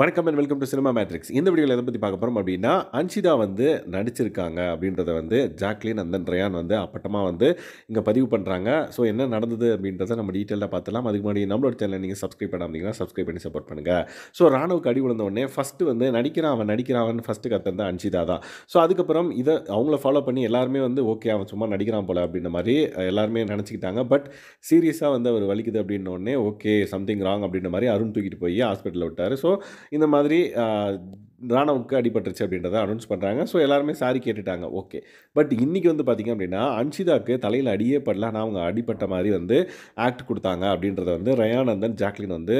வணக்கம் and welcome to cinema matrix. இந்த வீடியோவில் எதை பற்றி பார்க்க போகிறோம் அப்படின்னா, அன்ஷிதா வந்து நடிச்சிருக்காங்க அப்படின்றத வந்து ஜாக்லின் அண்ட் தென் ரயான் வந்து அப்பட்டமாக வந்து இங்கே பதிவு பண்ணுறாங்க. ஸோ என்ன நடந்தது அப்படின்றத நம்ம டீட்டெயிலாக பார்த்துலாம். அதுக்கு முன்னாடி நம்மளோட சேனலை நீங்கள் சப்ஸ்கிரைப் பண்ணாமீங்கன்னா சப்ஸ்கிரைப் பண்ணி சப்போர்ட் பண்ணுங்கள். ஸோ ராணுவுக்கு அடி விழுந்த உடனே ஃபஸ்ட்டு வந்து நடிக்கிறான் ஃபஸ்ட்டு கத்தது அன்ஷிதா தான். ஸோ அதுக்கப்புறம் இதை அவங்கள ஃபாலோ பண்ணி எல்லாருமே வந்து ஓகே அவன் சும்மா நடிக்கிறான் போல அப்படின்ற மாதிரி எல்லாருமே நினச்சிக்கிட்டாங்க. பட் சீரியஸாக வந்து அவர் வலிக்குது அப்படின்ன உடனே ஓகே சம்திங் ராங் அப்படின்ற மாதிரி அருண் தூக்கிட்டு போய் ஹாஸ்பிட்டலில் விட்டார். ஸோ இந்த மாதிரி ராணவுக்கு அடிபட்டுருச்சு அப்படின்றத அனௌன்ஸ் பண்ணுறாங்க. ஸோ எல்லாருமே சாரி கேட்டுட்டாங்க. ஓகே. பட் இன்றைக்கி வந்து பார்த்திங்க அப்படின்னா அன்ஷிதாவுக்கு தலையில் அடியே படல. ஆனால் அவங்க அடிப்பட்ட மாதிரி வந்து ஆக்ட் கொடுத்தாங்க அப்படின்றத வந்து ரயான் அண்ட் தென் ஜாக்லின் வந்து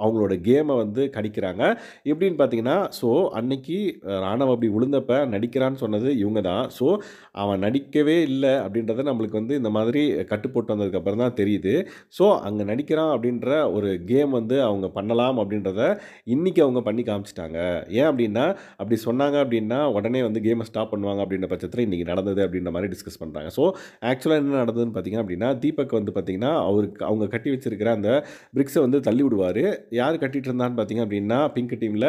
அவங்களோட கேமை வந்து கணிக்கிறாங்க. எப்படின்னு பார்த்தீங்கன்னா, ஸோ அன்னைக்கு ராணவ் அப்படி விழுந்தப்ப நடிக்கிறான்னு சொன்னது இவங்க தான். ஸோ அவன் நடிக்கவே இல்லை அப்படின்றத நம்மளுக்கு வந்து இந்த மாதிரி கட்டு போட்டு வந்ததுக்கப்புறம் தான் தெரியுது. ஸோ அங்கே நடிக்கிறான் அப்படின்ற ஒரு கேம் வந்து அவங்க பண்ணலாம் அப்படின்றத இன்றைக்கி அவங்க பண்ணி காமிச்சிட்டாங்க. ஏன் அப்படின்னா, அப்படி சொன்னாங்க அப்படின்னா உடனே வந்து கேமை ஸ்டாப் பண்ணுவாங்க அப்படின்ற பட்சத்தில் இன்றைக்கி நடந்தது அப்படின்ற மாதிரி டிஸ்கஸ் பண்ணுறாங்க. ஸோ ஆக்சுவலாக என்ன நடந்ததுன்னு பார்த்தீங்க அப்படின்னா, தீபக் வந்து பார்த்திங்கன்னா அவங்க கட்டி வச்சிருக்கிற அந்த பிரிக்ஸை வந்து தள்ளி விடுவார். யார் கட்டிகிட்டு இருந்தான்னு பார்த்தீங்க அப்படின்னா, பிங்க் டீமில்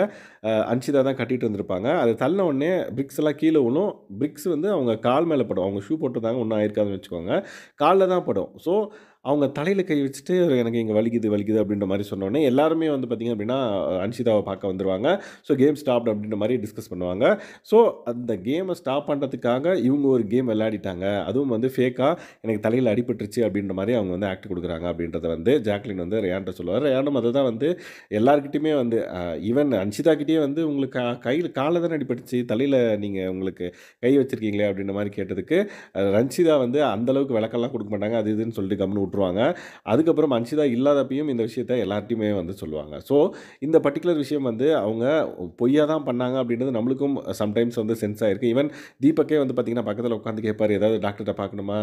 அன்ஷிதா தான் கட்டிகிட்டு இருந்திருப்பாங்க. அது தள்ளின உடனே பிரிக்ஸ் எல்லாம் கீழே விழும். பிரிக்ஸ் வந்து அவங்க கால் மேலே படும். அவங்க ஷூ போட்டிருந்தாங்க, ஒன்றும் ஆயிருக்காதுன்னு வச்சுக்கோங்க. காலில் தான் படும். ஸோ அவங்க தலையில் கை வச்சுட்டு எனக்கு இங்கே வலிக்குது அப்படின்ற மாதிரி சொன்னோடனே எல்லாருமே வந்து பார்த்திங்க அப்படின்னா அன்ஷிதாவை பார்க்க வந்துடுவாங்க. ஸோ கேம் ஸ்டாப்ட் அப்படின்ற மாதிரி டிஸ்கஸ் பண்ணுவாங்க. ஸோ அந்த கேமை ஸ்டாப் பண்ணுறதுக்காக இவங்க ஒரு கேம் விளையாடிட்டாங்க. அதுவும் வந்து ஃபேக்காக எனக்கு தலையில் அடிபட்டுருச்சு அப்படின்ற மாதிரி அவங்க வந்து ஆக்ட் கொடுக்குறாங்க அப்படின்றத வந்து ஜாக்லின் வந்து ரயான்ட்ட சொல்லுவார். ரயானும் அதை தான் வந்து எல்லாருக்கிட்டையுமே வந்து ஈவன் அன்ஷிதாக்கிட்டே வந்து உங்களுக்கு கையில் காலில் தானே அடிபட்டுச்சு, தலையில் நீங்கள் உங்களுக்கு கை வச்சுருக்கீங்களே அப்படின்ற மாதிரி கேட்டதுக்கு ரன்ஷிதா வந்து அந்தளவுக்கு விளக்கெல்லாம் கொடுக்க மாட்டாங்க. அது இதுன்னு சொல்லிட்டு கம்னு விட்டுருவாங்க. அதுக்கப்புறம் அன்ஷிதா இல்லாதப்பையும் இந்த விஷயத்தை எல்லார்ட்டையுமே வந்து சொல்லுவாங்க. ஸோ இந்த பர்டிகுலர் விஷயம் வந்து அவங்க பொய்யா தான் பண்ணாங்க அப்படின்றது நம்மளுக்கும் சம்டைம்ஸ் வந்து சென்ஸ் ஆயிருக்கு. ஈவன் தீபக்கே வந்து பார்த்தீங்கன்னா பக்கத்தில் உட்காந்து கேட்பார், ஏதாவது டாக்டர்கிட்ட பார்க்கணுமா,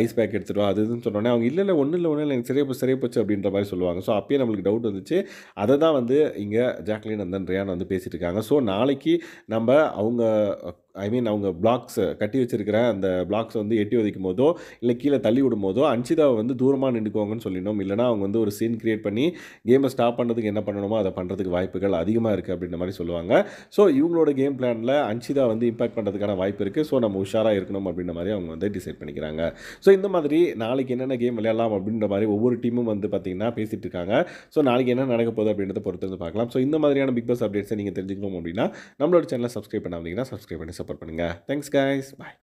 ஐஸ் பேக் எடுத்துட்டு வா அது இதுன்னு சொன்னோன்னே அவங்க இல்லை ஒன்றும் இல்லை எனக்கு சரியா போச்சு அப்படின்ற மாதிரி சொல்லுவாங்க. ஸோ அப்பயே நம்மளுக்கு டவுட் வந்துச்சு. அதை தான் வந்து இங்கே ஜாக்லின் அண்ட் தென் ரயான் வந்து பேசிகிட்டு இருக்காங்க. ஸோ நாளைக்கு நம்ம அவங்க அவங்க பிளாக்ஸ் கட்டி வச்சிருக்கிற அந்த பிளாக்ஸ் வந்து எட்டி ஒதைக்கும் போதோ இல்லை கீழே தள்ளி விடும் போதோ அன்ஷிதாவை வந்து தூரமாக நின்றுக்குவாங்கன்னு சொல்லிடணும். இல்லைனா அவங்க வந்து ஒரு சீன் கிரியேட் பண்ணி கேமை ஸ்டாப் பண்ணுறதுக்கு என்ன பண்ணணுமோ அதை பண்ணுறதுக்கு வாய்ப்புகள் அதிகமாக இருக்குது அப்படின்ற மாதிரி சொல்லுவாங்க. ஸோ இவங்களோட கேம் பிளானில் அன்ஷிதா வந்து இம்பாக்ட் பண்ணுறதுக்கான வாய்ப்பு இருக்குது. ஸோ நம்ம உஷாராக இருக்கணும் அப்படின்ற மாதிரி அவங்க வந்து டிசைட் பண்ணிக்கிறாங்க. ஸோ இந்த மாதிரி நாளைக்கு என்னென்ன கேம் விளையாடலாம் அப்படின்ற மாதிரி ஒவ்வொரு டீமும் வந்து பார்த்திங்கன்னா பேசிகிட்டு இருக்காங்க. ஸோ நாளைக்கு என்ன நடக்க போகுது அப்படின்றத பொறுத்து வந்து பார்க்கலாம். ஸோ இந்த மாதிரியான பிக் பாஸ் அப்டேட்ஸை நீங்கள் தெரிஞ்சுக்கணும் அப்படின்னா நம்மளோட சேனலை சப்ஸ்கிரைப் பண்ணாமல் சப்ஸ்கிரைப் பண்ணி சப்போர்ட் பண்ணுங்கள். Thanks guys. பாய்.